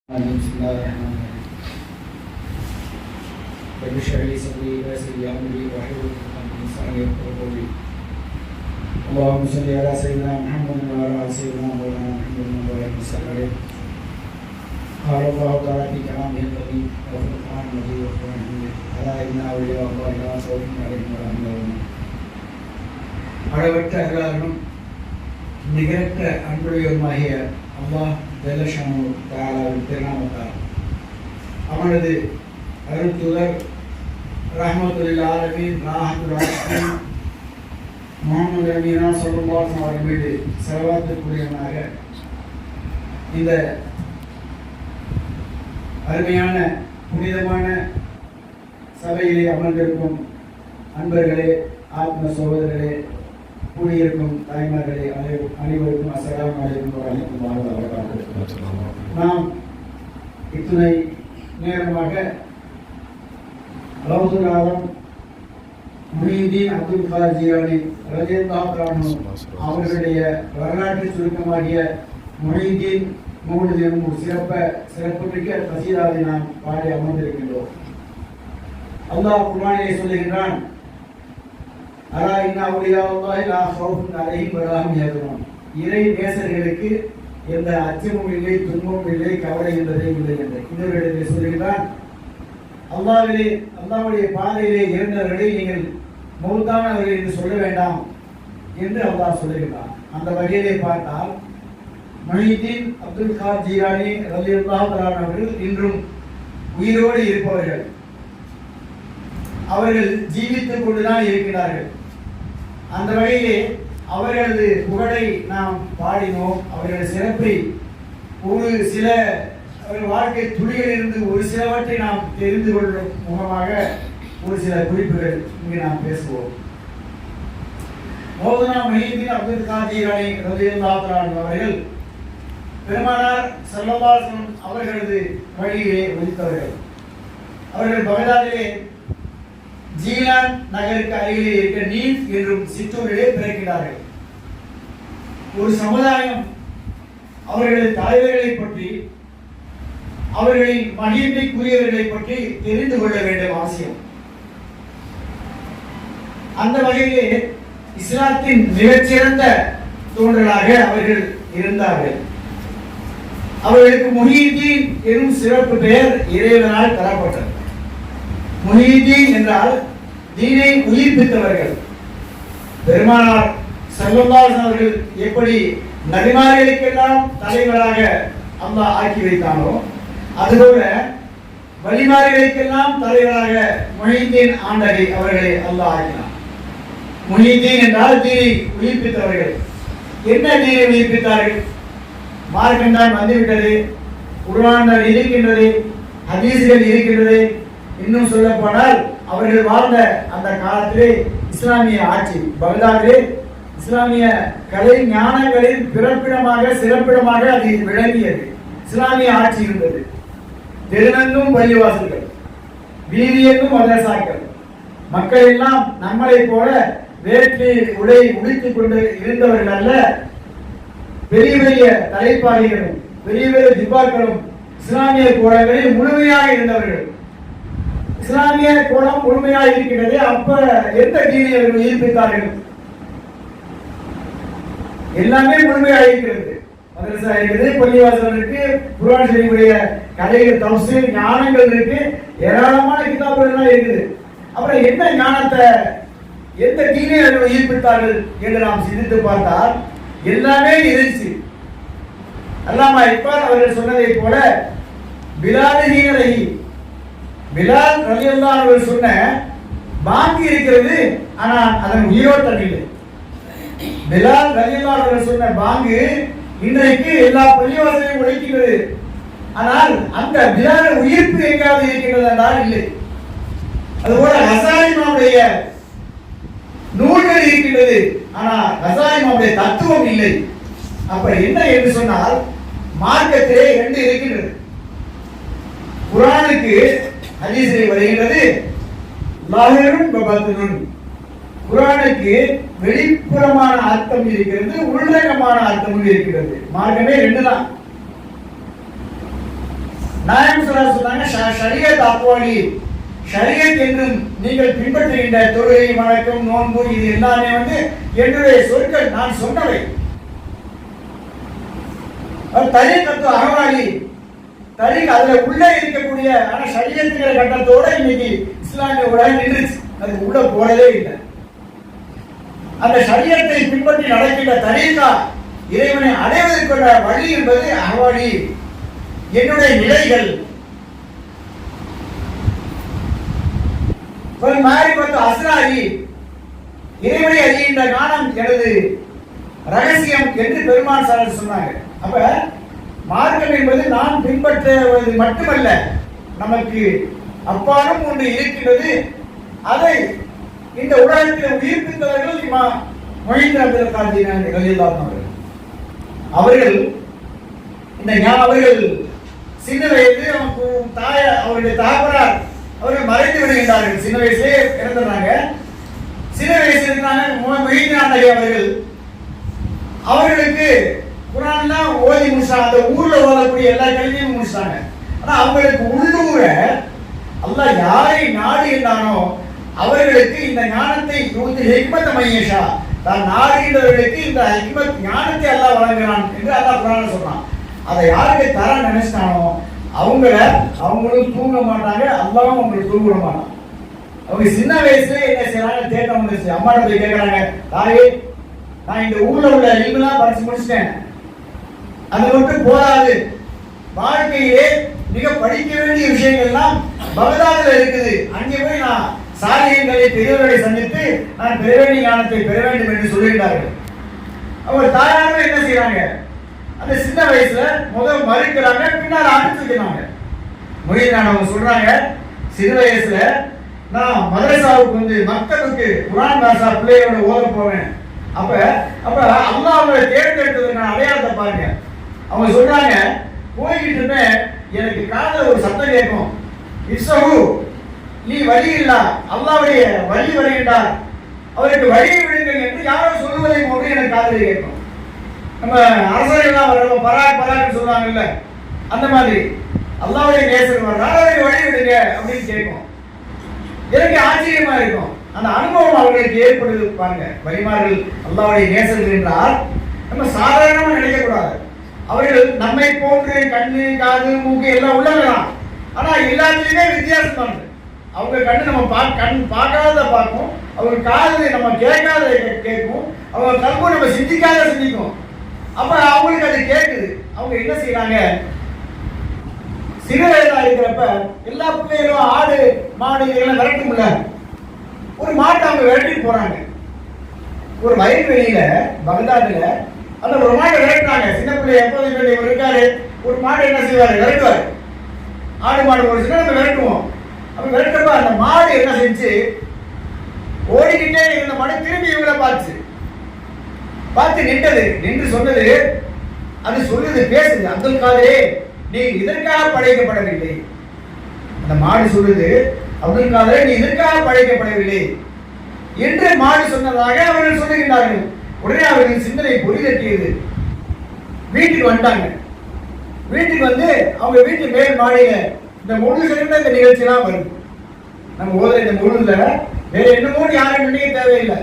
بسم الله الرحمن الرحيم. رب اشرح لي صدري ويسر لي امري واحلل عقدة من لساني يفقهوا قولي. اللهم صل على سيدنا محمد وعلى ال سيدنا مولانا محمد وعلى اله وصحبه. قال الله تعالى في كلامه القديم وفي القران المجيد والقران الحميد الا ان اولياء الله لا خوف عليهم ولا هم يحزنون. அளவற்ற அருளாளனும் நிகரற்ற அன்புடையவருமாகிய அல்லாஹ் ஜல்லஷானு தஆலாவின் திருநாமத்தால் அவனது அருட்தூதர் ரஹ்மத்துல் ஆலமீன் ராஹத்துல் ஆலமீன் முஹம்மது நபினா ஸல்லல்லாஹு அலைஹி வஸல்லம் மீது ஸலவாத்துக்குரியவனாக இந்த அருமையான புனிதமான சபையிலே அமர்ந்திருக்கும் அன்பர்களே, ஆத்ம சகோதரர்களே, கூடியிருக்கும் தாய்மார்களே, அனைவருக்கும் அஸ்ஸலாமு அலைக்கும் வரஹ்மத்துல்லாஹி வபரகாத்துஹு. நாம் இத்துணை நேரமாக கௌசுல் ஆலம் முஹிதீன் அப்துல் காதர் ஜீலானி ரலியல்லாஹு அன்ஹு அவர்களுடைய வரலாற்று சுருக்கமாகிய முஹிதீன் மௌலித் எனும் ஒரு சிறப்புமிக்க கசீதாவை நாம் பாடி அமர்ந்திருக்கின்றோம். அல்லாஹ் குர்ஆனிலே சொல்லுகின்றான், அலா இன்ன அவுலியா அல்லாஹி லா ஹவுஃபுன் அலைஹிம் வலா ஹும் யஹ்சனூன். இறை நேசர்களுக்கு எந்த அச்சமும் இல்லை, துன்பமும் இல்லை, கவலை என்பதே இல்லை என்று இன்னொரு சொல்லுகிறான். அல்லாஹ்வுடைய பாதையிலே இறந்தவர்களை நீங்கள் மௌத்தானவர்கள் என்று சொல்ல வேண்டாம் என்று அல்லாஹ் சொல்லுகிறான். அந்த வகையிலே பார்த்தால் முஹிதீன் அப்துல் காதர் ஜீலானி ரலியல்லாஹு தஆலா அவர்கள் இன்றும் உயிரோடு இருப்பவர்கள். அவர்கள் ஜீவித்துக் கொண்டுதான் இருக்கிறார்கள். அந்த வகையிலே அவர்களது புகழை நாம் பாடினோம். அவர்களது சிறப்பை ஒரு சில வாழ்க்கை துளிகளிலிருந்து ஒரு சிலவற்றை நாம் தெரிந்து கொள்ளும் முகமாக ஒரு சில குறிப்புகள் இங்கு நாம் பேசுவோம். மௌலானா முஹிதீன் அப்துல் காதர் ஜீலானி ரலியல்லாஹு தஆலா அவர்கள் பெருமானார் ஸல்லல்லாஹு அலைஹி வஸல்லம் அவர்களது வழியிலே உதித்தவர்கள். அவர்கள் பகதாதிலே ஜீலான் நகருக்கு அருகிலே இருக்க நீஃப் என்றும் சிற்றூரிலே பிறக்கிறார்கள். ஒரு சமுதாயம் அவர்களது தலைவர்களை பற்றி, அவர்களின் மகிமைக்குரியவர்களை பற்றி தெரிந்து கொள்ள வேண்டும் அவசியம். அந்த வகையிலே இஸ்லாத்தின் மிகச்சிறந்த தோன்றலாக அவர்கள் இருந்தார்கள். அவர்களுக்கு முஹிதீன் எனும் சிறப்பு பெயர் இறைவனால் தரப்பட்டது. முஹிதீன் என்றால் தீனை உயிர்ப்பித்தவர்கள். பெருமானார் ஸல்லல்லாஹு அலைஹி வஸல்லம் அவர்கள் எப்படி நபிமார்களுக்கெல்லாம் தலைவராக அல்லாஹ் ஆக்கி வைத்தானோ, அதுபோல வலிமார்களுக்கெல்லாம் தலைவராக முஹிதீன் ஆண்டகை அவர்களை அல்லாஹ் ஆக்கினார். முஹிதீன் என்றால் தீனை உயிர்ப்பித்தவர்கள். என்ன தீனை உயிர்ப்பித்தார்கள்? மார்க்கம் தான் வந்துவிட்டது, குர்ஆன் இருக்கின்றது, ஹதீஸ்கள் இருக்கின்றது. இன்னும் சொல்ல போனால் அவர்கள் வாழ்ந்த அந்த காலத்திலே இஸ்லாமிய ஆட்சி பகதாதிலே இஸ்லாமிய கலை ஞானங்களின் பிறப்பிடமாக சிறப்பிடமாக அது விளங்கியது. இஸ்லாமிய ஆட்சி இருந்தது. தெருவெங்கும் பள்ளிவாசல்கள், வீதியெங்கும் மதரசாக்கள். மக்கள் எல்லாம் நம்மளை போல வேற்றி உடை உடுத்திக் கொண்டு இருந்தவர்கள் அல்ல. பெரிய பெரிய தலைப்பாகைகளும் பெரிய பெரிய ஜிப்பாக்களும் இஸ்லாமிய கோலங்களில் முழுமையாக இருந்தவர்கள். இஸ்லாமிய கோலம் முழுமையாக இருக்கின்றது. அப்ப எந்த தீனை அவர்கள் உயிர்ப்பித்தார்கள்? எல்லாமே முழுமையாக இருக்கிறது. மதரசா இருக்குது, பள்ளிவாசல் இருக்கு, குர்ஆன் ஷரீஃபுடைய கதைகள், தஃசீர், ஞானங்கள் இருக்கு, ஏராளமான கிதாபுகள் எல்லாம் இருக்குது. அப்புறம் என்ன ஞானத்தை, எந்த தீனை அவர்கள் உயிர்ப்பித்தார்கள் என்று நாம் சிந்தித்து பார்த்தால் எல்லாமே இருந்துச்சு. அல்லாமா இக்பால் அவர்கள் சொன்னதை போல பிலால் ரலியல்லாஹு அவர்கள் சொன்ன பாங்கு இருக்கிறது, ஆனால் அதன் உயிரோட்டம் இல்லை. பிலால் ரலியல்லாஹு அவர்கள் சொன்ன பாங்கு இன்றைக்கு எல்லா பள்ளிவாசலையும் ஒலிக்கின்றது. ஆனால் அந்த பிலால் உயிர்ப்பு எங்காவது இருக்கின்றது என்றால் இல்லை. அதுபோல ஹசாயிமாவுடைய நூல்கள் இருக்கின்றது, ஆனால் ஹசாயிமாவுடைய தத்துவம் இல்லை. அப்ப என்ன என்று சொன்னால் மார்க்கத்திலே ரெண்டு இருக்கின்றது. குர்ஆனுக்கு ஹதீஸிலே வருகின்றது லாஹிரும் வபாத்தினுன். குர்ஆனுக்கு வெளிப்புறமான அர்த்தம் இருக்கிறது, உள்ளடக்கமான அர்த்தம் இருக்கிறது. மார்க்கமே ரெண்டு தான். நாயம் சொன்னாங்க ஷரியத் அக்வாலி, ஷரியத் என்றும் நீங்கள் பின்பற்றுகின்ற தொழுகை, வணக்கம், நோன்பு இது எல்லாமே என்னுடைய சொற்கள், நான் சொன்னவை. தரீகத்து அகவாலி, தரீக் அதுல உள்ளே இருக்கக்கூடிய ஆனா ஷரியத்துங்கிற கட்டத்தோட இன்னைக்கு இஸ்லாமிய உலகம் நின்றுச்சு, அது உள்ள போறதே இல்லை. அந்த ஷரியத்தை பின்பற்றி நடக்கின்ற தரீகா இறைவனை அடைவதற்குள்ள வழி என்பது அகவாலி, என்னுடைய நிலைகள். மாறிபத்து அஸ்ராரி, இறைவனை அறிகின்ற ஞானம் எனது ரகசியம் என்று பெருமான் சார் சொன்னாங்க. அப்ப மார்க்கம் என்பது நான் பின்பற்றுவது மட்டுமல்ல, நமக்கு அப்பாலும் ஒன்று இருக்கின்றது. அதை இந்த உலகத்தில் உயிர்ப்பித்தவர்கள் இமாம் மொஹிதீன் அப்துல் காதிர் ரலியல்லாஹு அன்ஹு அவர்கள். இந்த அவர்கள் சின்ன வயது அவருடைய தகப்பனார் அவர்கள் மறைந்து விடுகின்றார்கள், சின்ன வயசுலேயே இறந்துடுறாங்க. சின்ன வயசு இருக்கிறாங்க மொஹிதீன் அவர்கள். அவர்களுக்கு குர்ஆன்லாம் ஓதி முடிச்சாங்க, அந்த ஊர்ல ஓதக்கூடிய எல்லா கல்வியும் முடிச்சாங்க. ஆனா அவங்களுக்கு உள்ளூர அல்லாஹ் யாரை நாடு என்றானோ அவர்களுக்கு இந்த ஞானத்தை ஹிக்மத் மையஷா, தான் நாடுகின்றவர்களுக்கு இந்த ஹிக்மத் ஞானத்தை அல்லாஹ் வழங்குகிறான் என்று அல்லாஹ் குர்ஆன்ல சொல்றான். அதை யாருக்கு தர நினைச்சானோ அவங்களும் தூங்க மாட்டாங்க, அல்லாஹ்வும் அவங்களுக்கு தூங்க விட மாட்டான். அவங்க சின்ன வயசுல என்ன செய்யறாங்க, தேட்டம் வந்துருச்சு, அம்மாட்ட போய் கேட்கறாங்க, தாயே நான் இந்த ஊர்ல உள்ள இல்மெல்லாம் படிச்சு முடிச்சிட்டேன், அது மட்டும் போதாது, வாழ்க்கையிலே மிக படிக்க வேண்டிய விஷயங்கள்லாம் பகதாதுல இருக்குது, அங்கே போய் நான் சாலியங்களை பெரியவர்களை சந்தித்து நான் பெற வேண்டிய ஞானத்தை பெற வேண்டும் என்று சொல்லுகிறார்கள். அவங்க தாயாரும் என்ன செய்யறாங்க, அந்த சின்ன வயசுல முதல் மறுக்கிறாங்க, பின்னால் அனுப்பிச்சுக்கிறாங்க. மொழியினான் அவங்க சொல்றாங்க, சின்ன வயசுல நான் மதரசாவுக்கு மக்களுக்கு குர்ஆன் பாஷா பிள்ளைகளோட ஓத போவேன். அப்ப அல்லாஹ் அவங்களை தேர்ந்தெடுத்ததுக்கான அடையாளத்தை பாருங்க. அவங்க சொல்றாங்க, போய்கிட்டு இருப்பேன், எனக்கு காதுல ஒரு சத்தம் கேட்கும், இஸ்ஸஹு நீ வழி இல்ல, அல்லாஹ்வுடைய வழி வருகின்றார், அவருக்கு வழியை விடுங்கள் என்று யாரோ சொல்லுவதை போன்று எனக்கு காதுல கேட்கும். நம்ம அரசர்கள்லாம் வர பராக்கு சொல்லுவாங்கல்ல, அந்த மாதிரி அல்லாஹ்வுடைய நேசர் வர்றார், அவருக்கு வழி விடுங்க அப்படின்னு கேட்கும். எனக்கு ஆச்சரியமா இருக்கும். அந்த அனுபவம் அவர்களுக்கு ஏற்படுது பாருங்க. வழிமார்கள் அல்லாஹ்வுடைய நேசர்கள் என்றால் நம்ம சாதாரணமா நினைக்க கூடாது. அவர்கள் நம்மை போன்று கண்ணு, காது, மூக்கு எல்லாம் உள்ளவங்கதான். ஆனா எல்லாத்துலயுமே வித்தியாசம் தான். அவங்க கண்ணு நம்ம கண் பார்க்காத பார்க்கும், அவங்க காது நம்ம கேட்காத கேட்கும், அவங்க கல்பு நம்ம சிந்திக்காத சிந்திக்கும். அப்ப அவங்களுக்கு அது கேட்குது. அவங்க என்ன செய்யறாங்க, சிறு வயதா இருக்கிறப்ப எல்லா பிள்ளைகளும் ஆடு மாடு இதெல்லாம் விரட்டும்ல, ஒரு மாட்டை அவங்க விரட்டிட்டு போறாங்க. ஒரு வயல்வெளியில பகதாதுல அந்த ஒரு மாட்டை விரட்டுறாங்க. சின்ன பிள்ளை எப்போதும் இருக்காரு, ஒரு மாட்டை என்ன செய்வாரு, விரட்டுவாரு. ஆடு மாடு ஒரு சின்ன நம்ம விரட்டுவோம். அப்ப விரட்டப்ப அந்த மாடு என்ன செஞ்சு ஓடிக்கிட்டே இருந்த மாடு திரும்பி இவங்களை பார்த்து நின்றது. நின்று சொன்னது, அது சொல்லுது, பேசுது, அப்துல் காதரே நீ இதற்காக படைக்கப்படவில்லை. அந்த மாடு சொல்லுது, அப்துல் காதரே நீ இதற்காக படைக்கப்படவில்லை என்று மாடு சொன்னதாக அவர்கள் சொல்லுகின்றார்கள். உடனே அவர்கள் சிந்தனை பொறி தட்டியது. வீட்டுக்கு வந்துட்டாங்க. வீட்டுக்கு வந்து அவங்க வீட்டு மேல் மாடியில இந்த முழு சேர்ந்த இந்த நிகழ்ச்சியெல்லாம் வருது. நம்ம ஓதுற இந்த முழுல வேற என்னமோ யாரும் நினைக்க தேவையில்லை,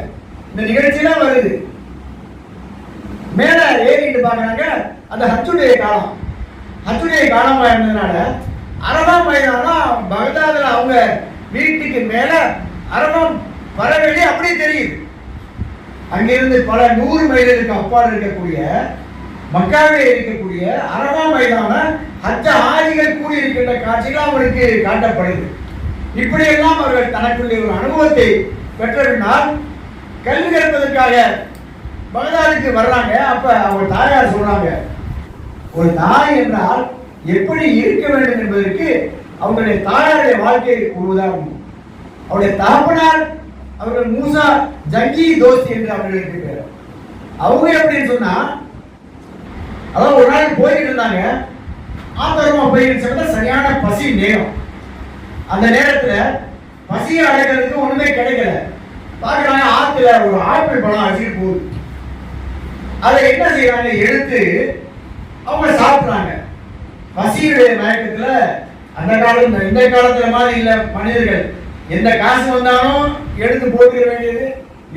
இந்த நிகழ்ச்சியெல்லாம் வருது. மேல ஏறிட்டு பாக்குறாங்க, அந்த ஹஜ்ஜுடைய காலமா இருந்ததுனால அரபா மைதானம் பகதாதுல அவங்க வீட்டுக்கு மேல அரபம் வரவெளி அப்படியே தெரியுது. அங்கிருந்து பல 100 மைலுக்கு அப்பால் இருக்கக்கூடிய மக்காவிலே இருக்கக்கூடிய அரபா மைதானம் ஹஜ்ஜ ஆஜிகள் கூடி இருக்கின்ற காட்சிகள் அவருக்கு காட்டப்படுது. இப்படியெல்லாம் அவர்கள் தனக்குள்ளே ஒரு அனுபவத்தை பெற்றனால் கல்வி கற்பதற்காக பகதாதுக்கு வர்றாங்க. அப்ப அவங்க தாயார் சொல்றாங்க, ஒரு தாய் என்றால் எப்படி இருக்க வேண்டும் என்பதற்கு அவங்களுடைய தாயாருடைய வாழ்க்கை ஒரு உதாரணம். அவருடைய தகப்பனார் அவர்கள் மூசா ஜங்கி தோஸ்தி என்று அவர்களுக்கு பேர். அவங்க எப்படின்னு சொன்னா, அதாவது ஒரு நாள் போயிட்டு இருந்தாங்க, ஆத்தரமா போயிட்டு சொன்னா சரியான பசி நேரம். அந்த நேரத்துல பசியை அடைக்கிறதுக்கு ஒண்ணுமே கிடைக்கல. பாக்குறாங்க, ஆத்துல ஒரு ஆப்பிள் பழம் அடிச்சுட்டு போகுது. அதை என்ன செய்யறாங்க, எடுத்து அவங்க சாப்பிடுறாங்க. பசியுடைய மயக்கத்துல அந்த காலம் இந்த காலத்துல மாதிரி இல்ல. மனிதர்கள் எந்த காசு வந்தாலும் எடுத்து போட்டுக்க வேண்டியது,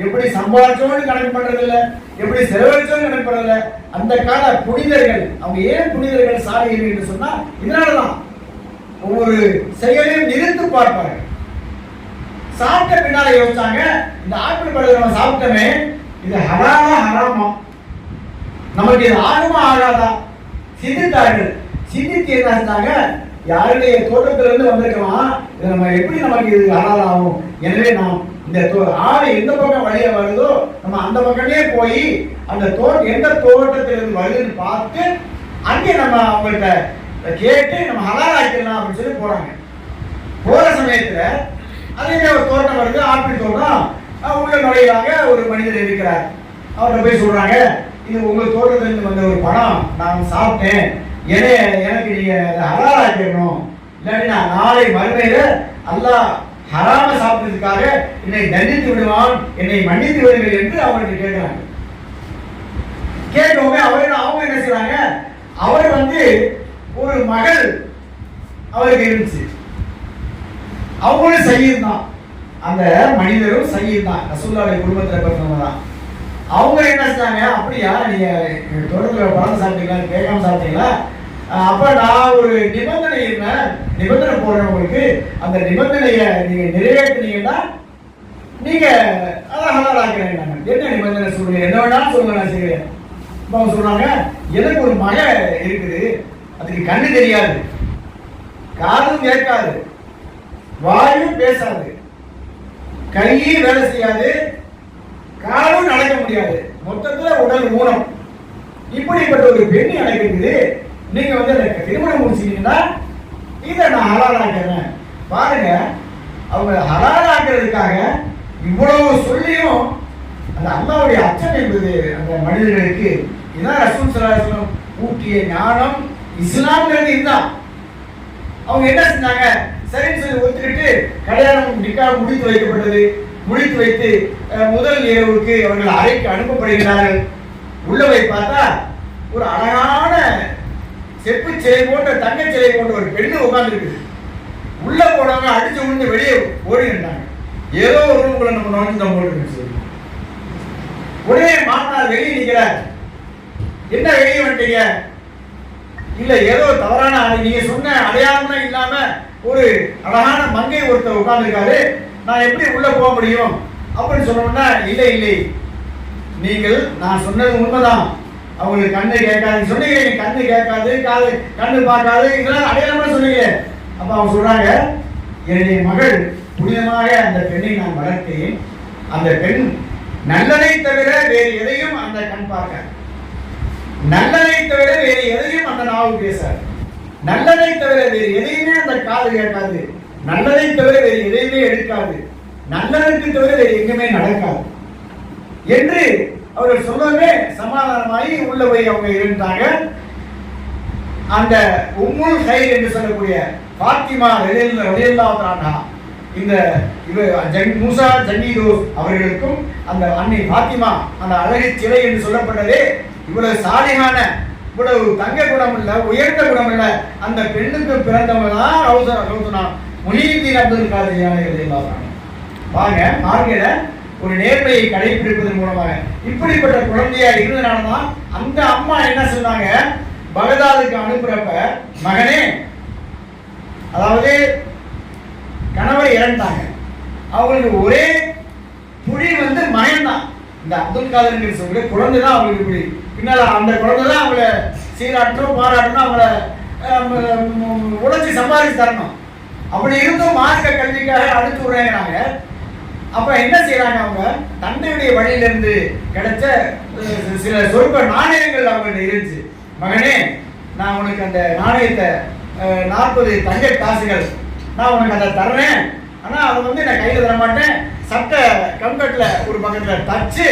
எப்படி சம்பாதிச்சோன்னு கணக்கு பண்றது இல்ல, எப்படி செலவழிச்சோன்னு கணக்கு பண்றது இல்ல. அந்த கால புனிதர்கள் அவங்க ஏன் புனிதர்கள் சாலைகள் என்று சொன்னா இதனாலதான் ஒவ்வொரு செயலையும் நிறுத்து பார்ப்பார்கள். சாப்பிட்ட பின்னால யோசிச்சாங்க, இந்த ஆப்பிள் பழத்தை நம்ம சாப்பிட்டோமே இது ஹலாலா ஹராமா, நமக்கு இது ஆகுமா ஆகாதா சிந்தித்தார்கள். சிந்தித்து என்ன செஞ்சாங்க, யாருடைய தோட்டத்திலிருந்து வந்திருக்கலாம், இது நம்ம எப்படி நமக்கு இது ஹலால் ஆகும், எனவே நாம் இந்த ஆடு எந்த பக்கம் வழியா வருதோ நம்ம அந்த பக்கமே போய் அந்த எந்த தோட்டத்திலிருந்து வருதுன்னு பார்த்து அங்கே நம்ம அவங்கள்ட்ட கேட்டு நம்ம ஹலால் ஆக்கிடலாம் அப்படின்னு சொல்லி போறாங்க. போற சமயத்துல அதே ஒரு தோட்டம் வருது, ஆப்பிள் தோட்டம். உள்ள நுழையிறாங்க, ஒரு மனிதர் இருக்கிறார். அவர்கிட்ட போய் சொல்றாங்க, இது உங்க தோட்டத்திலிருந்து வந்த ஒரு பழம் நான் சாப்பிட்டேன், எனக்கு நீங்க ஹலால் ஆக்கிடணும், இல்லாட்டி நான் நாளை மறுமையில அல்லாஹ் ஹராம சாப்பிட்டதுக்காக என்னை தண்டித்து விடுவான், என்னை மன்னித்து விடுங்கள் என்று அவருக்கு கேட்கிறாங்க. கேட்டவங்க அவங்க என்ன செய்றாங்க, அவர் ஒரு மகள் அவருக்கு இருந்துச்சு, அவங்களும் சையீத் தான், அந்த மனிதரும் சையீத் தான், ரசூலுல்லாஹி குடும்பத்தில் பிறந்தவங்க தான். அவங்க என்ன செஞ்சாங்க, அப்படியா நீங்க தோட்டத்தில் பழம் சாப்பிட்டீங்களா, கேட்காம சாப்பிட்டீங்களா, அப்ப நான் ஒரு நிபந்தனை போடுறேன் உங்களுக்கு, அந்த நிபந்தனையை நீங்க நிறைவேற்றினீங்கன்னா நீங்க அதான் ஹலால் ஆக்குறேன். என்ன நிபந்தனை சொல்லுங்க, என்ன வேணாலும் சொல்லுங்க, நான் செய்கிறேன். அவங்க சொல்றாங்க, எனக்கு ஒரு மகன் இருக்குது, அதுக்கு கண்ணு தெரியாது, காதும் கேட்காது, வாயும் பேசாது, கையும் வேலை செய்யாது, காலும் நடக்க முடியாது, மொத்தத்துல உடல் ஊனம். இப்படிப்பட்ட ஒரு பெண் எனக்கு இருக்குது, நீங்க திருமணம் முடிச்சீங்கன்னா இதை நான் ஹலால் ஆக்கிறேன். பாருங்க, அவங்க ஹலால் ஆக்கிறதுக்காக இவ்வளவு சொல்லியும் அந்த அல்லாஹ்வுடைய அச்சம் என்பது அந்த மனிதர்களுக்கு இதான் ரசூல் ஸல்லல்லாஹு அலைஹி வஸல்லம் ஊட்டிய ஞானம். இஸ்லாம்ங்கிறது இதுதான். அவங்க என்ன செஞ்சாங்க, சரின்னு சொல்லி ஒத்துக்கிட்டு கல்யாணம் நிக்காஹ் முடித்து வைக்கப்பட்டது. முடித்து வைத்து முதல் இரவுக்கு அவர்கள் அறைக்கு அனுப்பப்படுகிறார்கள். உள்ள போய் பார்த்தா ஒரு அழகான செப்பு சிலை போன்ற தங்க சிலை போன்ற ஒரு பெண்ணு உட்கார்ந்து இருக்குது. உள்ள போனவங்க அடிச்சு விழுந்து வெளியே ஓடிட்டாங்க. ஏதோ ஒரு ரூம்குள்ள நம்ம நுழைஞ்சு போட்டு உடனே மாமனார் வெளியே நிற்கிறார். என்ன வெளியே வந்துட்டீங்க? இல்ல ஏதோ தவறான நீங்க சொன்ன அடையாளம் இல்லாம ஒரு அழகான மங்கை ஒருத்தர் உட்கார்ந்துருக்காரு, நான் எப்படி உள்ள போக முடியும் அப்படின்னு சொன்னோம்னா, இல்லை நீங்கள் நான் சொன்னது உண்மைதான், அவங்களுக்கு கண்ணு கேட்காது சொன்னீங்க, கண்ணு கேட்காது, காது கண்ணு பார்க்காது, இதெல்லாம் அடையாளமா சொன்னீங்க. அப்ப அவங்க சொல்றாங்க, என்னுடைய மகள் புனிதமாக அந்த பெண்ணை நான் வளர்த்தேன், அந்த பெண் நல்லதை தவிர வேறு எதையும் அந்த கண் பார்க்க, நல்லதை தவிர வேறு எதையும் அந்த நாவு பேசாது, நல்லதை தவிர வேறு எதையுமே அந்த காது கேட்காது, நல்லதை தவிர வேறு எதையுமே எடுக்காது, நல்லதற்கு தவிர வேறு எங்குமே நடக்காது என்று அவர்கள் சொல்லவே சமாதானமாகி உள்ள போய் அவங்க இருந்தாங்க. அந்த உம்முல் ஹைர் என்று சொல்லக்கூடிய ஃபாத்திமா ரலியல்லாஹு அன்ஹா, இந்த மூசா ஜன்னீதோஸ் அவர்களுக்கும் அந்த அன்னை ஃபாத்திமா அந்த அழகு சிலை என்று சொல்லப்பட்டதே இவ்வளவு சாலிகான, இவ்வளவு தங்க குணம் இல்ல, உயர்ந்த குணம் இல்ல, அந்த பெண்ணுக்கு பிறந்தவங்க தான் ரவுசனா முஹீதீன் அப்துல் காதிர் ரலியல்லாஹு அன்ஹு. வாங்க மார்க்கெட்ல ஒரு நேர்மையை கடைபிடிப்பதன் மூலமாக இப்படிப்பட்ட குழந்தையா இருந்தனாலதான் அந்த அம்மா என்ன சொன்னாங்க, பகதாதுக்கு அனுப்புறப்ப, மகனே, அதாவது கணவர் இறந்தாங்க, அவங்களுக்கு ஒரே புடி மகன் தான், இந்த அப்துல் காதர் சொல்ற குழந்தை தான் அவங்களுக்கு இப்படி பின்னால அந்த குழந்தை தான் அவங்கள சீராட்டணும் பாராட்டணும், அவங்கள உழைச்சி சம்பாதிச்சு தரணும். அப்படி இருந்தும் மார்க்க கல்விக்காக அனுப்பிச்சு விடுறாங்க. அப்ப என்ன செய்யறாங்க, அவங்க தந்தையுடைய வழியிலிருந்து கிடைச்ச சில சொற்ப நாணயங்கள் அவங்கள்ட்ட இருந்துச்சு. மகனே, நான் உனக்கு அந்த நாணயத்தை 40 தங்க காசுகள் நான் உனக்கு அதை தர்றேன், ஆனா அதை நான் கையில தர மாட்டேன், சட்டை கம்கட்ல ஒரு பக்கத்துல தச்சு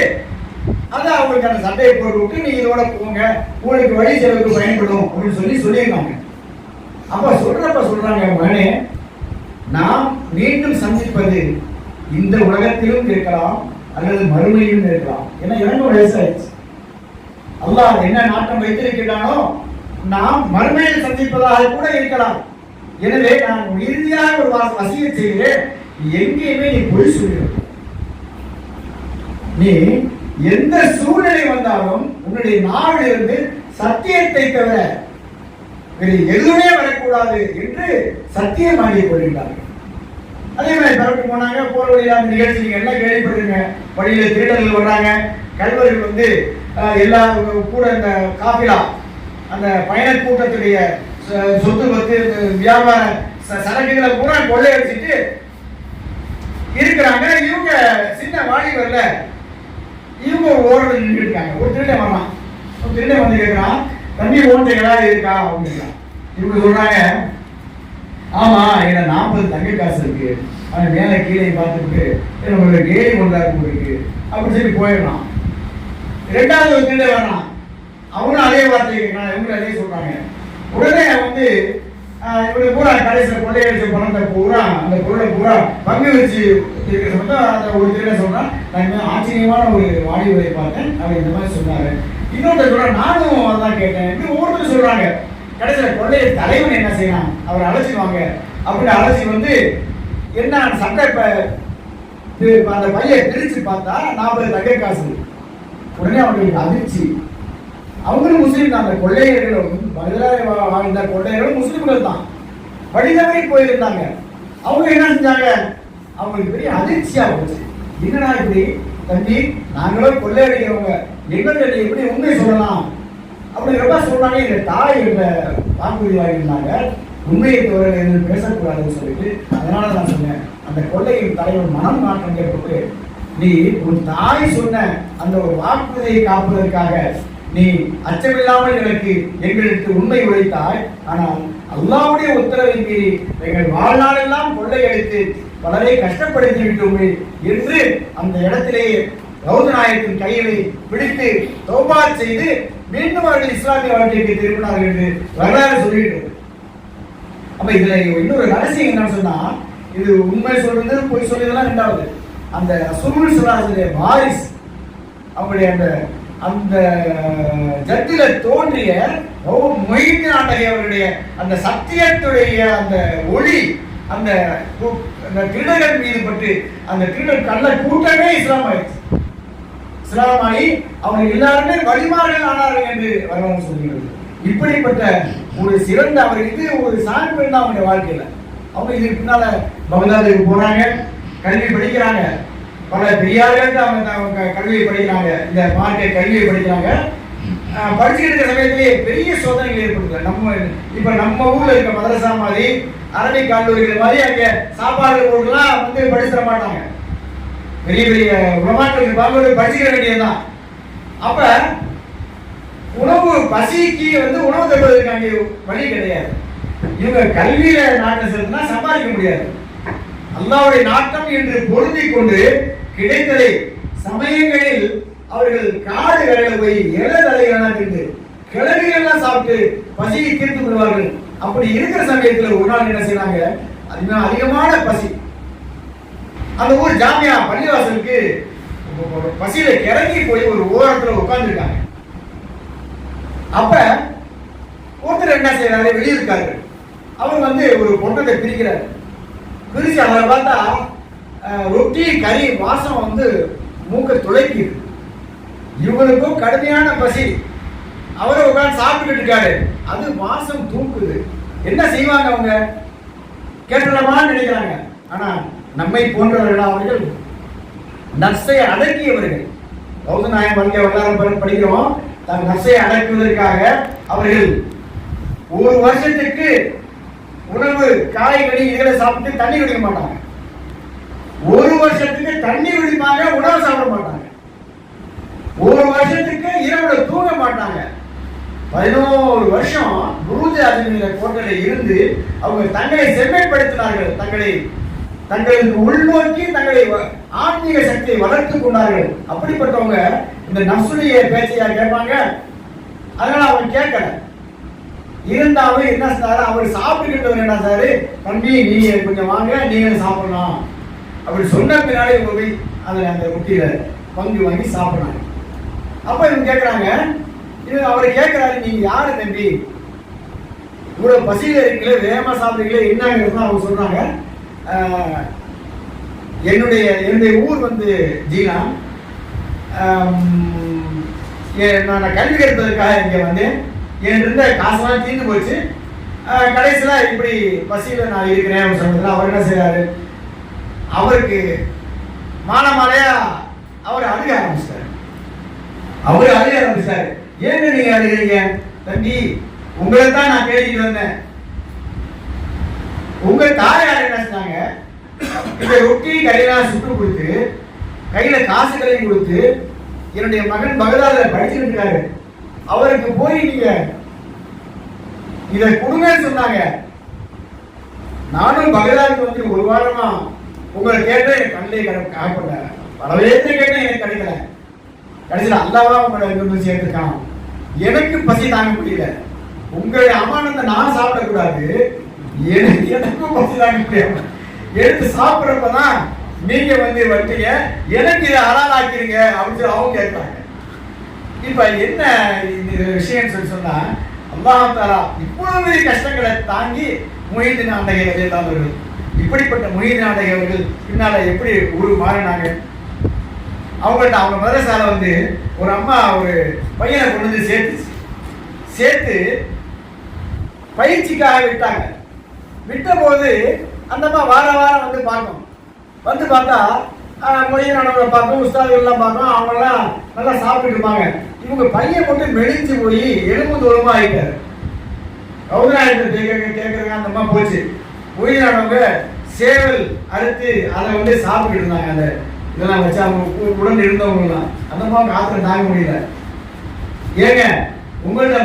அதை அவங்களுக்கு அந்த சட்டையை போட்டு விட்டு நீங்க இதோட போங்க, உங்களுக்கு வழி செலவுக்கு பயன்படும் அப்படின்னு சொல்லியிருக்காங்க. அப்ப சொல்றாங்க, மகனே, நாம் மீண்டும் சந்திப்பது இந்த உலகத்திலும் இருக்கலாம் அல்லது மறுமையிலும் இருக்கலாம். ஏன்னா 2 வயசாயிடுச்சு. அல்லாஹ் என்ன நாட்டம் வைத்திருக்கிறானோ நாம் மறுமையில் சந்திப்பதாக கூட இருக்கலாம். எனவே நான் இறுதியாக ஒரு வசியத் செய்கிறேன், எங்கேயுமே நீ பொய் சொல்லிடும். நீ எந்த சூழ்நிலை வந்தாலும் உன்னுடைய நாவிலிருந்து சத்தியத்தை தவிர வேறு எதுவுமே வரக்கூடாது என்று சத்தியம் ஆகிய கொள்கிறார்கள். அதே மாதிரி பரப்பு போனாங்க, போற வழியில அந்த நிகழ்ச்சி நீங்க எல்லாம் கேள்விப்படுறீங்க. வழியில திருடர்கள் வர்றாங்க, கல்வர்கள் வந்து எல்லா கூட இந்த காபிலா அந்த பயண கூட்டத்துடைய சொத்து பத்து வியாபார சரக்குகளை பூரா கொள்ளையடிச்சிட்டு இருக்கிறாங்க. இவங்க சின்ன வாலிபர்ல இவங்க ஒரு ஓரத்தில் நின்று இருக்காங்க. ஒரு திருடன் வரலாம், ஒரு திருடன் வந்து கேட்கிறான், தம்பி ஓட்ட ஏதாவது இருக்கா அப்படின்னா இவங்க சொல்றாங்க, ஆமா என்ன 40 தங்க காசு இருக்கு, அவன் மேல கீழே பார்த்துட்டு ஒரு கேலி கொண்டாரு இருக்கு அப்படின்னு சொல்லி போயிடலாம். ரெண்டாவது ஒரு திருடன் வரலாம், அவங்களும் அதே வார்த்தை கேட்கலாம், இவங்களும் அதே சொல்றாங்க. உடனே வந்து இவங்க பூரா கடைசியில் கொள்ளையடிச்ச பணத்தை பூரா அந்த பொருளை பூரா பங்கு வச்சு இருக்கிற மட்டும் அந்த ஒரு திருட சொன்னா, நான் ஆச்சரியமான ஒரு வாலிபரை பார்த்தேன், அவர் இந்த மாதிரி சொன்னாரு. இன்னொருத்தர் சொல்ற, நானும் அதான் கேட்டேன். இப்படி ஒவ்வொருத்தரும் சொல்றாங்க. கடைசியில் கொள்ளைய தலைவன் என்ன செய்யலாம், அவர் அழைச்சிடுவாங்க. அப்படி அழைச்சி வந்து என்ன சட்டை அந்த பையன் பிரிச்சு பார்த்தா 40 தங்க காசு. உடனே அவங்களுக்கு அதிர்ச்சி. அவங்களும் முஸ்லீம் தான், அந்த கொள்ளையர்களும் வாழ்ந்த கொள்ளையர்களும் முஸ்லீம்கள் தான், வழிதவறி போயிருந்தாங்க. அவங்க என்ன செஞ்சாங்க, அவங்களுக்கு பெரிய அதிர்ச்சியா போச்சு. என்னடா இப்படி தம்பி, நாங்களும் கொள்ளையடிக்கிறவங்க, எங்கள்கிட்ட எப்படி உண்மை சொல்லலாம் அப்படிங்கிறப்ப சொல்றாங்க. எங்க தாய் என்ற வாக்குறுதி வாங்கியிருந்தாங்க, உண்மையை தவிர எதுவும் பேசக்கூடாதுன்னு சொல்லிட்டு. அதனால நான் சொன்னேன், அந்த கொள்ளையின் தலைவர் மனம் மாற்றம் ஏற்பட்டு, நீ உன் தாய் சொன்ன அந்த ஒரு வாக்குறுதியை காப்பதற்காக நீ அச்சமில்லாமல் எங்களுக்கு உண்மை உழைத்தாய். ஆனால் அல்லாஹ்வுடைய உத்தரவை மீறி எங்கள் வாழ்நாளெல்லாம் கொள்ளையடித்து பலரை கஷ்டப்படுத்தி விட்டோமே என்று அந்த இடத்திலேயே ரவுது நாயகத்தின் கைகளை பிடித்து தௌபா செய்து மீண்டும் அவர்கள் இஸ்லாமிய வாழ்க்கைக்கு திரும்பினார்கள் என்று வரலாறு சொல்லிட்டு. அப்ப இதுல இன்னொரு ரகசியம் என்னன்னு சொன்னா, இது உண்மை சொல்றது பொய் சொல்றதுலாம் ரெண்டாவது. அந்த ரசூலுல்லாஹி ஸல்லல்லாஹு அலைஹி வஸல்லம் வாரிஸ் அவங்களுடைய அந்த ஜத்தில தோன்றிய மொய்தீன் ஆண்டகை அவருடைய அந்த சத்தியத்துடைய அந்த ஒளி அந்த திருடர்கள் மீது பட்டு அந்த திருடர் கள்ள கூட்டமே இஸ்லாம் ஆயிடுச்சு. இஸ்லாமாயி அவங்க எல்லாருமே வழிமார்கள் ஆனார்கள் என்று வரலாறு சொல்கிறது. இப்படிப்பட்ட ஒரு சிறந்த அவர் இது ஒரு சான்று தான் அவங்களுடைய வாழ்க்கையில. அவங்க இதுக்கு பின்னால பகதாதுக்கு போறாங்க, கல்வி படிக்கிறாங்க, பல பெரியார்கள் அவங்க கல்வியை படிக்கிறாங்க, இந்த மார்க்கெட் கல்வியை படிக்கிறாங்க. படிச்சுட்டு இருக்கிற சமயத்திலேயே பெரிய சோதனைகள் ஏற்படுது. இப்ப நம்ம ஊர்ல இருக்க மதரசா மாதிரி அரபிக் கல்லூரிகள் மாதிரி அங்க சாப்பாடு பொருட்கள்லாம் வந்து படிச்சிட மாட்டாங்க. பெரிய பெரிய உலமாக்கள் படிச்சுக்க வேண்டியதுதான். அப்ப உணவு பசிக்கு வந்து உணவு தருவதற்கு அங்கே வழி கிடையாது. இவங்க கல்வியில நாட்டம் செலுத்தினா சம்பாதிக்க முடியாது. அல்லாஹ்வுடைய நாட்டம் என்று பொருந்திக் கொண்டு கிடைத்ததை சமயங்களில் அவர்கள் காடுகளில் போய் இளதலையிட்டு கிழங்குகள்லாம் சாப்பிட்டு பசியை தீர்த்து விடுவார்கள். அப்படி இருக்கிற சமயத்தில் ஒரு நாள் என்ன செய்யறாங்க, அதிகமான பசி. அந்த ஊர் ஜாமியா பள்ளிவாசலுக்கு பசியில கிறங்கி போய் ஒரு ஓரத்துல உட்கார்ந்துருக்காங்க. அப்ப ஒருத்தர் என்ன செய்யறாரு, வெளியிருக்காரு. அவர் வந்து ஒரு பொட்டத்தை பிரிக்கிறார். பிரிச்சு அவரை பார்த்தா ரொட்டி கறி வாசம் வந்து மூக்க துளைக்குது. இவங்களுக்கும் கடுமையான பசி. அவரை உட்கார்ந்து சாப்பிட்டுக்கிட்டு இருக்காரு. அது வாசம் தூக்குது. என்ன செய்வாங்க அவங்க, கேட்டலாமான்னு நினைக்கிறாங்க. ஆனா நம்மை போன்றவர்கள் அவர்கள் நர்ஸை அடக்கியவர்கள். ரவுது நாயகம் வாழ்க்கை வரலாறு படிக்கிறோம். தன் நர்ஸை அடக்குவதற்காக அவர்கள் ஒரு வருஷத்துக்கு உணவு காய்கறி இதுகளை சாப்பிட்டு தண்ணி குடிக்க மாட்டாங்க. ஒரு வருஷத்துக்கு தண்ணி குடிப்பாங்க, உணவு சாப்பிட மாட்டாங்க. ஒரு வருஷத்துக்கு இரவுல தூங்க மாட்டாங்க. 11 வருஷம் புரூஜ் அஜ்மீர் கோட்டையில இருந்து அவங்க தங்களை செம்மைப்படுத்தினார்கள். தங்களுக்கு உள்நோக்கி தங்களை ஆன்மீக சக்தியை வளர்த்துக் கொண்டார்கள். அப்படிப்பட்டவங்க இந்த நஃப்ஸுடைய பேச்சையா கேட்பாங்க? அதனால அவங்க கேட்கல. இருந்தாலும் என்ன சார், அவர் சாப்பிட்டுக்கிட்டவர் என்ன சார், தம்பி நீங்க கொஞ்சம் வாங்க, நீங்க சாப்பிடலாம் அப்படி சொன்ன பின்னாடி போய் அதில் அந்த ரொட்டியில பங்கு வாங்கி சாப்பிட்றாங்க. அப்ப இவங்க கேட்கறாங்க, இது அவர் கேட்கிறாரு, நீங்க யாரு தம்பி, இவ்வளவு பசியில இருக்கீங்களே, வேகமா சாப்பிடுறீங்களே, என்னங்கிறது அவங்க சொல்றாங்க. என்னுடைய ஊர் வந்து ஜீனா, நான் கல்வி கற்பதற்காக இங்க வந்து என் இருந்த காசெல்லாம் தீர்ந்து போச்சு. கடைசியில இப்படி பசியில நான் இருக்கிறேன் சொன்னதுல அவர் என்ன செய்யறாரு, அவருக்கு மாலையா அவர் அழுக ஆரம்பிச்சிட்டாரு. ஏங்க நீங்க அழுகிறீங்க? தம்பி, உங்களை தான் நான் தேடிட்டு வந்தேன். உங்க தாயார் என்ன செஞ்சாங்க, இந்த ரொட்டி கையெல்லாம் சுட்டு கொடுத்து கையில காசுகளையும் கொடுத்து என்னுடைய மகன் பகதாதுல படிச்சுட்டு இருக்காரு, அவருக்கு போய் நீங்க இதை கொடுங்கன்னு சொன்னாங்க. நானும் பகதாதுக்கு வந்து ஒரு வாரமா உங்களை கேட்ட எனக்கு கண்ணிலே காக்கப்பட்டாங்க. பல பேர்த்து கேட்ட எனக்கு கிடைக்கல. கடைசியில் அல்லாவா உங்களை இருந்து சேர்த்துருக்கான். எனக்கு பசி தாங்க முடியல. உங்களுடைய அமானத்தை நான் சாப்பிடக்கூடாது, எனக்கும் பசி தாங்க முடியாது. எடுத்து சாப்பிட்றப்பதான் நீங்க வந்து வட்டீங்க, எனக்கு இதை ஹலாலாக்கிருங்க அப்படின்னு சொல்லி அவங்க கேட்கிறாங்க. இப்ப என்ன இந்த விஷயம் சொல்லி சொன்னா, அல்லாஹ் தஆலா இவ்வளவு கஷ்டங்களை தாங்கி முஹிதீன் ஆண்டகையர்கள் அவர்கள், இப்படிப்பட்ட முஹிதீன் ஆண்டகையர்கள் பின்னால எப்படி ஊரு மாறினாங்க. அவங்கள்ட்ட அவங்க மதரசால வந்து ஒரு அம்மா ஒரு பையனை கொண்டு வந்து சேர்த்து பயிற்சிக்காக விட்டாங்க. விட்ட போது அந்த அம்மா வாரம் வந்து பார்க்கும். வந்து பார்த்தா மொழியானவங்களை பார்க்கும், உஸ்தாதுகள்லாம் பார்க்கும், அவங்கெல்லாம் நல்லா சாப்பிட்டு இருப்பாங்க. இவங்க பையன் மட்டும் மெலிஞ்சு போய் எலும்பு தூரமா ஆயிட்டாரு. கௌதராயத்தை கேட்கறாங்க. அந்த அம்மா போச்சு. மொழியானவங்க சேவல் அறுத்து அதை வந்து சாப்பிட்டு இருந்தாங்க. அந்த இதெல்லாம் வச்சு அவங்க உடன் இருந்தவங்கலாம் அந்த அம்மாவுக்கு ஆத்திரம் தாங்க முடியல. ஏங்க, உங்கள்ட்ட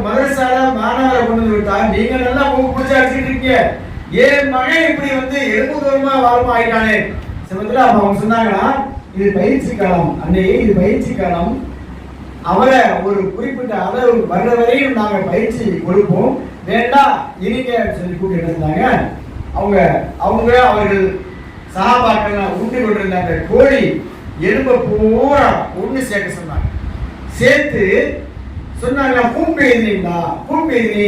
மதரசால மாணவரை கொண்டு வந்து விட்டா நீங்க நல்லா பிடிச்சி அடிச்சுட்டு இருக்கீங்க, ஏன் மகன் இப்படி வந்து எலும்பு தூரமா வாரமா ஆயிட்டானே. சமயத்துல அவங்க சொன்னாங்கன்னா, இது பயிற்சி காலம், அன்னையே இது பயிற்சி காலம், அவரை ஒரு குறிப்பிட்ட அளவு வர்ற வரையும் நாங்க பயிற்சி கொடுப்போம், வேண்டாம் இனிங்க சொல்லி கூட்டிட்டு இருந்தாங்க. அவர்கள் சஹாபாக்கள் உண்டு கொண்டிருந்த அந்த கோழி எலும்பை பூரா ஒண்ணு சேர்க்க சொன்னாங்க. சேர்த்து சொன்னாங்க, பூம்பெய்தி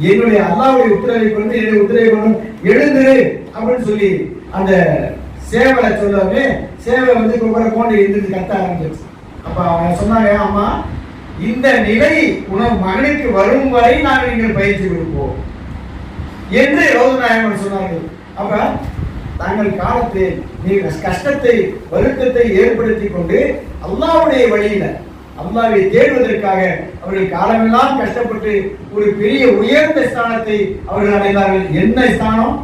என்னுடைய அல்லாஹ்வுடைய உத்தரவை கொண்டு என்னுடைய உத்தரவை கொண்டு எழுந்துரு அப்படின்னு சொல்லி அந்த சேவலை சொல்லவே சேவை வந்து கொண்டு எழுந்து கத்த ஆரம்பிச்சு. அப்ப அவங்க சொன்னாங்க, அம்மா இந்த நிலை உணவு மகனுக்கு வரும் வரை நாங்கள் நீங்கள் பயிற்சி கொடுப்போம் என்று ரோதநாயகன் சொன்னார்கள். அப்ப தங்கள் காலத்தில் கஷ்டத்தை வருத்தத்தை ஏற்படுத்தி கொண்டு அல்லாஹ்வுடைய வழியில அல்லாஹ்வை தேடுவதற்காக அவர்கள் காலமெல்லாம் கஷ்டப்பட்டு ஒரு பெரிய உயர்ந்த ஸ்தானத்தை அவர்கள் அடைந்தார்கள். என்ன ஸ்தானம்?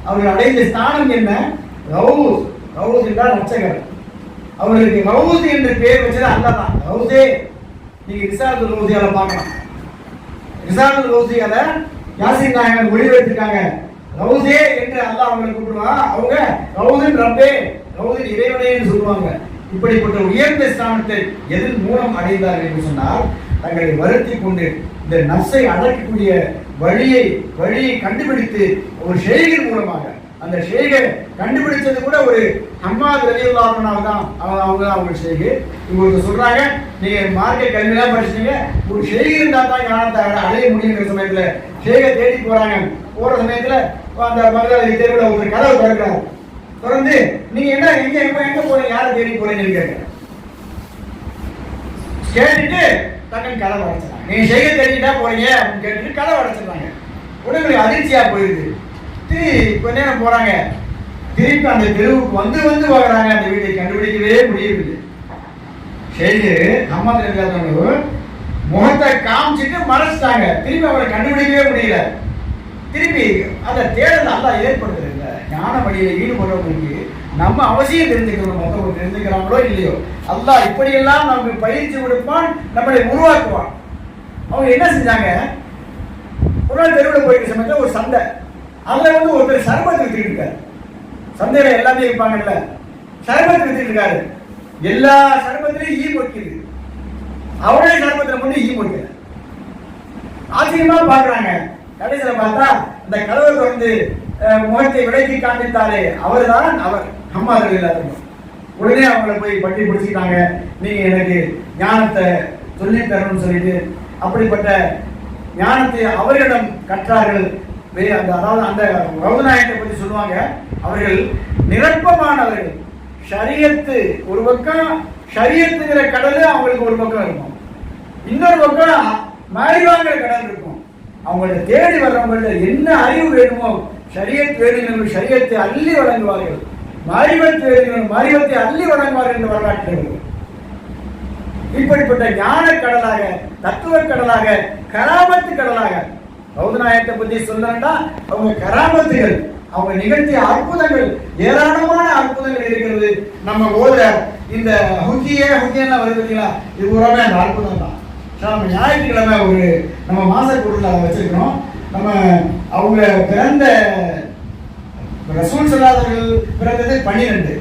அவர்கள் அடைந்த ஸ்தானம் என்ன? ரவுஸ் என்றால் ரட்சகர். அவர்களுக்கு ரவுஸ் என்று பெயர் வச்சது அல்லாஹ் தான். ரவுஸே நீங்க ரிசாலத்துல் ரவுஸியால பார்க்கலாம். ரிசாலத்துல் ரவுஸியால யாசின் நாயகன் மொழிபெயர்த்திருக்காங்க. ரவுஸே என்று அல்லாஹ் அவங்களை கூப்பிடுவாங்க. அவங்க ரவுஸின் ரப்பே, ரவுஸின் இறைவனே என்று சொல்லுவாங்க. இப்படிப்பட்ட உயர்ந்த ஸ்தானத்தை எதன் மூலம் அடைந்தார்கள் என்று சொன்னால், தங்களை வருத்தி கொண்டு இந்த நப்சை அடக்கக்கூடிய வழியை கண்டுபிடித்து ஒரு ஷேகர் மூலமாக, அந்த ஷேகர் கண்டுபிடிச்சது கூட ஒரு ஹம்மாத் ரலியல்லாஹு அன்ஹு தான். அவங்க ஷேகர் இவங்களுக்கு சொல்றாங்க, நீங்க மார்க்கெட் கல்வியெல்லாம் படிச்சீங்க, ஒரு ஷேகர் இருந்தா தான் ஞானத்தை அடைய முடியுங்கிற சமயத்துல ஷேகர் தேடி போற சமயத்துல அந்த மகளிர் தேர்வுல ஒரு கதவை திறக்கிறார். தொடர்ந்து நீங்க என்ன எங்க போறீங்க, யாரை தேடி போறீங்கன்னு கேட்டுட்டு டக்குன்னு கதவை அடைச்சிடறாங்க. நீங்க செய்ய தேடிட்டா போறீங்க அப்படின்னு கேட்டுட்டு கதவை அடைச்சிடறாங்க. உடனே அதிர்ச்சியா போயிருது. கொஞ்ச நேரம் போறாங்க, திருப்பி அந்த தெருவுக்கு வந்து வாங்குறாங்க. அந்த வீட்டை கண்டுபிடிக்கவே முடியவில்லை. சரி, அம்மா தெரியாதவங்க முகத்தை காமிச்சிட்டு மறைச்சிட்டாங்க. திருப்பி அவரை கண்டுபிடிக்கவே முடியல. திருப்பி அந்த தேடல் அல்லாஹ் ஏற்படுத்துறது. ஞான வழியில ஈடுபடுறவங்களுக்கு நம்ம அவசியம் தெரிஞ்சுக்கணும். மற்றவங்க தெரிஞ்சுக்கிறாங்களோ இல்லையோ, அல்லாஹ் இப்படியெல்லாம் நமக்கு பயிற்சி கொடுப்பான், நம்மளை உருவாக்குவான். அவங்க என்ன செஞ்சாங்க, ஒரு நாள் தெருவில் போயிருக்க சமயத்தில் ஒரு சந்தை, அதுல வந்து ஒருத்தர் சர்பத் வித்துட்டு இருக்காரு. சந்தையில எல்லாமே இருப்பாங்கல்ல, சர்பத் வித்துட்டு இருக்காரு. எல்லா சர்பத்திலையும் ஈ பொய்க்குது, அவரே சர்பத்தில் மட்டும் ஈ பொய்க்கல. ஆச்சரியமா பாக்குறாங்க. கடைசியில பார்த்தா அந்த கதவை வந்து முகத்தை விலக்கி காண்பித்தாரே அவர் அம்மா இல்லாத. உடனே அவங்கள போய் பட்டி பிடிச்சிட்டாங்க. நீங்க எனக்கு ஞானத்தை சொல்லி தரணும்னு சொல்லிட்டு அப்படிப்பட்ட ஞானத்தை அவர்களிடம் கற்றார்கள். அதாவது அந்த ரவுநாயகத்தை பற்றி சொல்லுவாங்க, அவர்கள் நிரப்பமானவர்கள். ஷரியத்து ஒரு பக்கம், ஷரியத்துங்கிற கடல் அவங்களுக்கு ஒரு பக்கம் இருக்கும், இன்னொரு பக்கம் மாரிவாங்கிற கடல் இருக்கும். அவங்கள்ட்ட தேடி வர்றவங்கள்ட்ட என்ன அறிவு வேணுமோ, ஷரியத் வேணுங்கள் ஷரியத்தை அள்ளி வழங்குவார்கள், மாரிவத் வேணுங்கள் மாரிவத்தை அள்ளி வழங்குவார்கள் என்று வரலாற்று. இப்படிப்பட்ட ஞான கடலாக, தத்துவ கடலாக, கராமத்து கடலாக ரவுநாயகத்தை பற்றி சொல்லணும்னா அவங்க கராமத்துகள், அவங்க நிகழ்த்திய அற்புதங்கள், ஏராளமான அற்புதங்கள் இருக்கிறது. நம்ம ஓதுற இந்த ஹுஜியெல்லாம் வருது இல்லைங்களா, இது பூராமே அந்த அற்புதம் தான். நம்ம ஞாயிற்றுக்கிழமை ஒரு நம்ம மாசக்கூடல வச்சிருக்கிறோம். நம்ம அவங்க பிறந்த ரசூல் ஸல்லல்லாஹு பிறந்தது 12,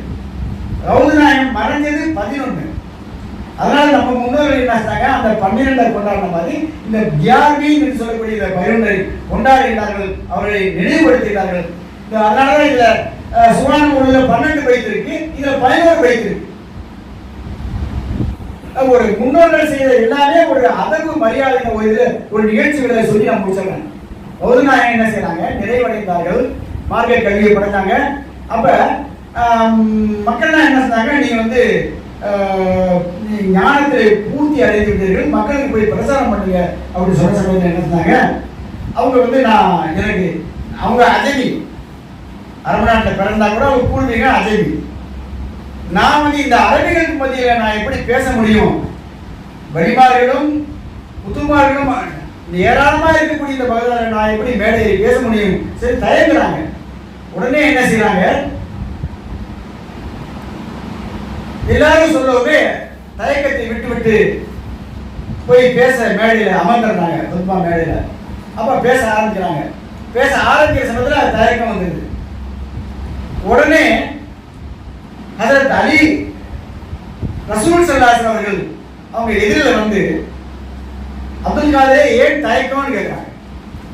ரவுநாயகம் மறைஞ்சது 11. அதனால நம்ம முன்னோர்கள் என்ன செஞ்சாங்க, அந்த 12 கொண்டாடின மாதிரி இந்த கியார்மீன் என்று சொல்லக்கூடிய இந்த 11 கொண்டாடுகிறார்கள், அவர்களை நினைவுபடுத்துகிறார்கள். அதனால இதுல சுவான் ஊர்ல 12 பைத்து இருக்கு, இதுல 11 பைத்து இருக்கு. ஒரு முன்னோர்கள் செய்த எல்லாமே ஒரு அதவு மரியாதை ஒரு நிகழ்ச்சிகளை சொல்லி நான் முடிச்சிடறேன். ரவுநாயகம் என்ன செய்யறாங்க, நிறைவடைந்தார்கள், மார்க்க கல்வியை படைத்தாங்க. அப்ப மக்கள்லாம் என்ன சொன்னாங்க, நீங்க ஞானத்தை பூர்த்தி அடைந்து விட்டீர்கள், மக்களுக்கு போய் பிரச்சாரம் பண்ணுங்க அப்படின்னு சொல்ல சமயத்தில் என்ன சொன்னாங்க, அவங்க எனக்கு அவங்க அஜமி, அரபு நாட்டில் பிறந்தா கூட அவங்க பூர்வீக அஜமி. நான் இந்த அரபிகளுக்கு மத்தியில் நான் எப்படி பேச முடியும், வழிமார்களும் புத்துமார்களும் ஏராளமா இருக்கக்கூடிய இந்த பகுதியில் நான் எப்படி மேடையை பேச முடியும், சரி தயங்குறாங்க. உடனே என்ன செய்யறாங்க, எல்லாரும் சொல்லவே தயக்கத்தை விட்டு போய் பேச மேடையில அமர்ந்துறாங்க, துன்பா மேடையில. அப்ப பேச ஆரம்பிக்கிறாங்க. பேச ஆரம்பிக்கிற சமயத்துல தயக்கம் வந்தது. உடனே ஹஜ்ரத் அலி ரசூல் ஸல்லல்லாஹு அலைஹி அவர்கள் அவங்க எதிரில் வந்து, அப்துல் காதரே ஏன் தயக்கம்னு கேட்கிறாங்க.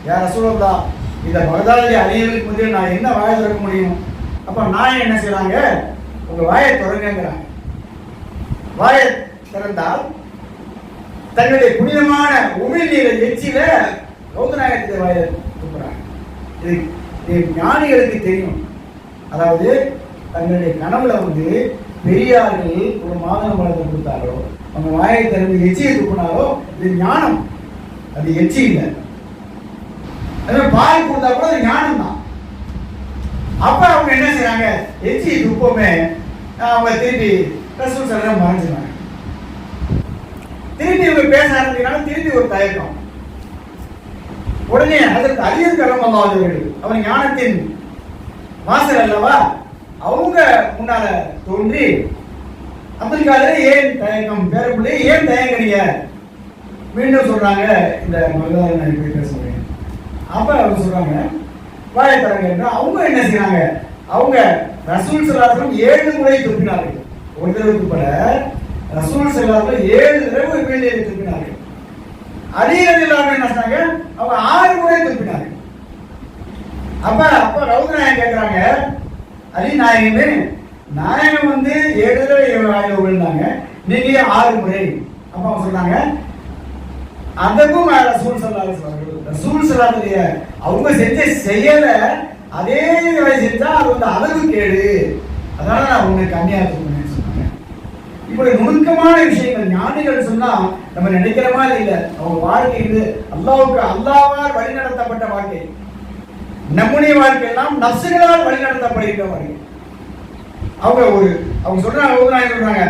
யா ரசூலுல்லாஹ், இந்த பகதாதி அலிகளுக்கு முதலில் நான் என்ன வாயை திறக்க முடியும்? அப்ப நான் என்ன செய்யறாங்க, உங்க வாயை திறங்கிறாங்க. வாயை திறந்தால் தன்னுடைய புனிதமான உமிழ்நீரை எச்சில ரவுநாயகத்தை வாயை துப்புறாங்க. இது ஞானிகளுக்கு தெரியும். அதாவது தங்களுடைய கனவுல பெரியார்கள் ஒரு மாதம் வளர்த்து கொடுத்தாரோ, அவங்க வாயை திறந்து எச்சியை துப்புனாரோ, இது ஞானம், அது எச்சி இல்லை. பால் கொடுத்தா கூட அது ஞானம் தான். அப்ப அவங்க என்ன செய்யறாங்க, எச்சி துப்பமே அவங்க திருப்பி ரசூல் ஸல்லல்லாஹு மறைஞ்சிருந்தாங்க. திருப்பி இவங்க பேச ஆரம்பிக்கிறாங்க, திருப்பி ஒரு தயக்கம். உடனே அதற்கு அலியர் கரமல்லாஹு அவர்கள், அவர் ஞானத்தின் வாசல் அல்லவா, அவங்க முன்னால தோன்றி, அப்துல் காதர் ஏன் தயக்கம், பேரப்பிள்ளை ஏன் தயங்குறீங்க மீண்டும் சொல்றாங்க, இந்த மகதாரி நான் போய் பேச முடியும். அப்ப அவங்க சொல்றாங்க வாயை தரங்க. அவங்க என்ன செய்யறாங்க, அவங்க ரசூல் ஸல்லல்லாஹு அலைஹி 7 முறை துப்பினார்கள். ஒரு தடவை துப்பல, ரசூல் ஸல்லல்லாஹு அலைஹி 7 தடவை மேலே துப்பினார்கள். அலி ரலியல்லாஹு அன்ஹு என்ன சொன்னாங்க, அவங்க 6 முறை துப்பினார்கள். அப்ப ரவுநாயகம் கேட்கிறாங்க, அலி நாயகமே, நாயகம் 7 தடவை வாயில விழுந்தாங்க, நீங்க 6 முறை. அப்ப அவங்க சொன்னாங்க, அதுக்கும் ரசூல் ஸல்லல்லாஹு அலைஹி வஸல்லம், ரசூல் ஸல்லல்லாஹு அலைஹி அவங்க செஞ்ச செயல அதே வேலை செஞ்சா அது அளவு கேடு, அதனால நான் உங்களுக்கு கம்மியா தூக்குனேன்னு சொன்னாங்க. இப்படி நுணுக்கமான விஷயங்கள் ஞானிகள் சொன்னா நம்ம நினைக்கிற மாதிரி இல்லை. அவங்க வாழ்க்கை அல்லாஹ்வுக்கு அல்லாஹ்வால் வழிநடத்தப்பட்ட வாழ்க்கை. நம்முடைய வாழ்க்கை எல்லாம் நஃப்ஸுகளால் வழிநடத்தப்படுகிற வாழ்க்கை. அவங்க சொல்றாங்க,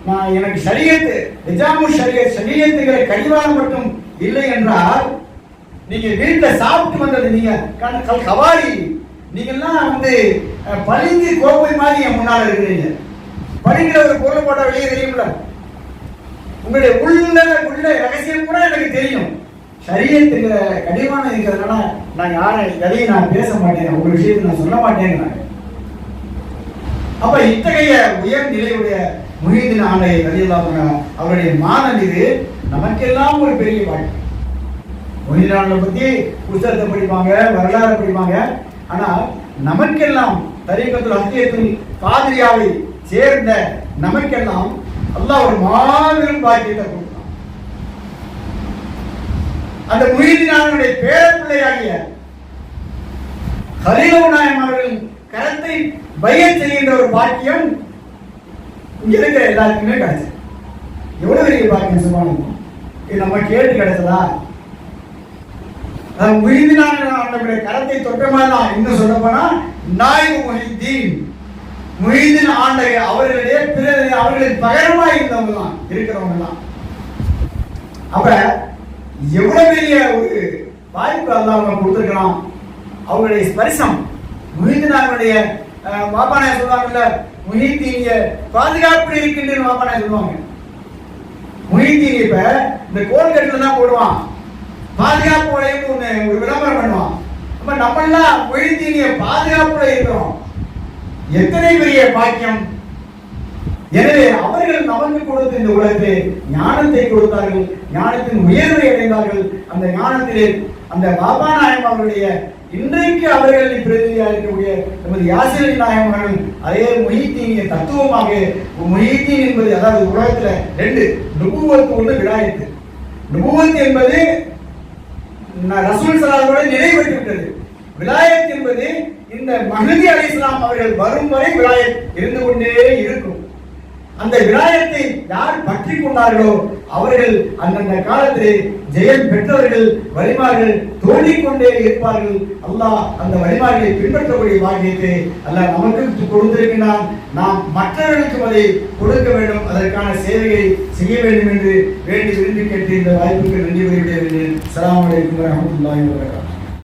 நான் எனக்கு ஷரியத், நிஜாமு ஷரியத், ஷரியத்துங்கிற கடிவாளம் மட்டும் இல்லை என்றால், நீங்க வீட்டுல சாப்பிட்டு வந்தது, நீங்க கவாரி, நீங்க எல்லாம் பளிங்கு கோப்பை மாதிரி என் முன்னால இருக்கிறீங்க. பளிங்கிற ஒரு பொருள் போட்டா வெளியே தெரியும்ல, உங்களுடைய உள்ள ரகசியம் கூட எனக்கு தெரியும். ஷரியத்துங்கிற கடிவாளம் இருக்கிறதுனால நான் எதையும் நான் பேச மாட்டேன், உங்க விஷயத்தை நான் சொல்ல மாட்டேங்கிறாங்க. அப்ப இத்தகைய உயர் நிலையுடைய முஹிதீன் ஆலை ரலியல்லாஹு அன்ஹு அவருடைய மாதம் இது நமக்கெல்லாம் ஒரு பெரிய வாழ்க்கை. முஹிதீன் ஆலை பத்தி புத்தகத்தை படிப்பாங்க, வரலாறு படிப்பாங்க. ஆனா நமக்கெல்லாம் தரீகத்துல் ஹக்கியத்துல் காதிரியாவை சேர்ந்த நமக்கெல்லாம் அல்லாஹ் ஒரு மாபெரும் பாக்கியத்தை கொடுத்தான். அந்த முஹிதீனுடைய பேரப்பிள்ளையாகிய கலீலுல்லாஹ் நாயகம் அவர்களின் கரத்தை பையத் செய்கின்ற ஒரு பாக்கியம் இங்க இருக்கிற எல்லாருக்குமே கிடைச்சது. எவ்வளவு பெரிய பாக்கியம் சுப்ஹானல்லாஹ். இது நம்ம கேட்டு கிடைச்சதா? முஹிதீனுடைய கரத்தை தொட்ட மாதிரி தான். இன்னும் சொல்ல போனா நாயிபு முஹிதீன், முஹிதீன் ஆண்ட அவர்களுடைய அவர்களின் பகரமா இருந்தவங்க தான் இருக்கிறவங்க தான். அப்ப எவ்வளவு பெரிய ஒரு வாய்ப்பு அல்லாஹ் அவங்க கொடுத்திருக்கிறான். அவங்களுடைய ஸ்பரிசம் முஹிதீனுடைய பாபானே சொல்லுவாங்கல்ல, முஹிதீனிய பாதுகாப்பு இருக்கின்ற பாபானே சொல்லுவாங்க. முஹிதீன் இப்ப இந்த கோல்கட்ல தான் போடுவான், பாதுகாப்பு வளையம் ஒரு விளம்பரம் பண்ணுவான். அப்ப நம்ம எல்லாம் முஹிதீனிய பாதுகாப்புல இருக்கிறோம். எத்தனை பெரிய பாக்கியம்! எனவே அவர்கள் நமக்கு கொடுத்த இந்த உலகத்தை ஞானத்தை கொடுத்தார்கள், ஞானத்தின் உயர்வை அடைந்தார்கள். அந்த ஞானத்திலே அந்த பாபா நாயகம் அவர்களுடைய இன்றைக்கு அவர்கள் பிரதிநிதியாக இருக்கக்கூடிய நமது யாசிர் நாயகம் அவர்கள் அதே முஹிதீனிய தத்துவமாக, முஹிதீன் என்பது அதாவது உலகத்துல ரெண்டு நுபுவத் ஒன்று விலாயத்து. நுபுவத் என்பது ரசூல் ஸல்லல்லாஹு அலைஹி நிறைவேற்றி விட்டது. விலாயத் என்பது இந்த மஹ்தி அலைஹிஸ்ஸலாம் அவர்கள் வரும் வரை விலாயத் இருந்து கொண்டே இருக்கும். அந்த விலாயத்தை யார் பற்றி கொண்டார்களோ அவர்கள் அந்தந்த காலத்திலே ஜெயம் பெற்றவர்கள், வழிமார்கள் தோண்டிக்கொண்டே இருப்பார்கள். அல்லாஹ் அந்த வழிமார்களை பின்பற்றக்கூடிய பாக்கியத்தை அல்லாஹ் நமக்கு கொடுத்திருக்கிறான். நாம் மற்றவர்களுக்கும் அதை கொடுக்க வேண்டும், அதற்கான சேவையை செய்ய வேண்டும் என்று வேண்டி விரும்பி கேட்டு இந்த வாய்ப்புக்கு நன்றி கூறிவிடுகிறேன். அஸ்ஸலாமு அலைக்கும் வரஹ்மத்துல்லாஹி வபரகாத்துஹு.